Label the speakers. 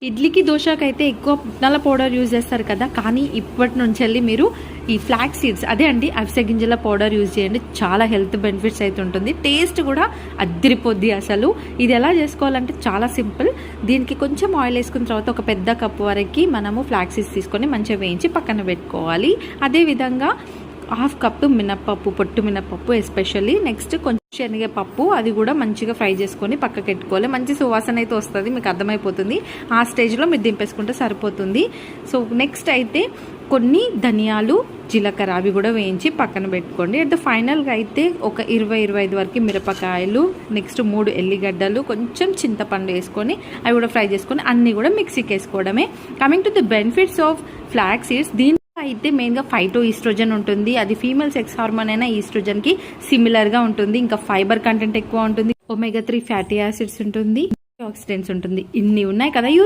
Speaker 1: ఇడ్లీకి దోశకి అయితే ఎక్కువ పుట్నాల పౌడర్ యూజ్ చేస్తారు కదా, కానీ ఇప్పటి నుంచి వెళ్ళి మీరు ఈ ఫ్లాక్ సీడ్స్ అదే అండి అవిసె గింజల పౌడర్ యూజ్ చేయండి. చాలా హెల్త్ బెనిఫిట్స్ అయితే ఉంటుంది, టేస్ట్ కూడా అద్దరిపోద్ది అసలు. ఇది ఎలా చేసుకోవాలంటే చాలా సింపుల్. దీనికి కొంచెం ఆయిల్ వేసుకున్న తర్వాత ఒక పెద్ద కప్పు వరకు మనము ఫ్లాక్ సీడ్స్ తీసుకొని మంచిగా వేయించి పక్కన పెట్టుకోవాలి. అదేవిధంగా 1/2 కప్పు మినప్పప్పు, పొట్టు మినప్పప్పు ఎస్పెషల్లీ. నెక్స్ట్ కొంచెం శనగపప్పు, అది కూడా మంచిగా ఫ్రై చేసుకొని పక్కకి పెట్టుకోవాలి. మంచి సువాసన అయితే వస్తుంది, మీకు అర్థమైపోతుంది. ఆ స్టేజ్లో మీరు దింపేసుకుంటే సరిపోతుంది. సో నెక్స్ట్ అయితే కొన్ని ధనియాలు, జీలకర్ర అవి కూడా వేయించి పక్కన పెట్టుకోండి. అట్ ద ఫైనల్గా అయితే ఒక 20-25 వరకు మిరపకాయలు, నెక్స్ట్ 3 ఎల్లిగడ్డలు, కొంచెం చింతపండు వేసుకొని అవి కూడా ఫ్రై చేసుకొని అన్నీ కూడా మిక్సీకి వేసుకోవడమే. Coming to the benefits of flax seeds, దీని అయితే మెయిన్గా ఫైటో ఈస్ట్రోజన్ ఉంటుంది. అది ఫీమేల్ సెక్స్ హార్మోన్ అయినా ఈస్ట్రోజన్కి సిమిలర్గా ఉంటుంది. ఇంకా ఫైబర్ కంటెంట్ ఎక్కువ ఉంటుంది, ఒమేగా 3 ఫ్యాటీ యాసిడ్స్ ఉంటుంది, ఆక్సిడెంట్స్ ఉంటుంది. ఇన్ని ఉన్నాయి కదా.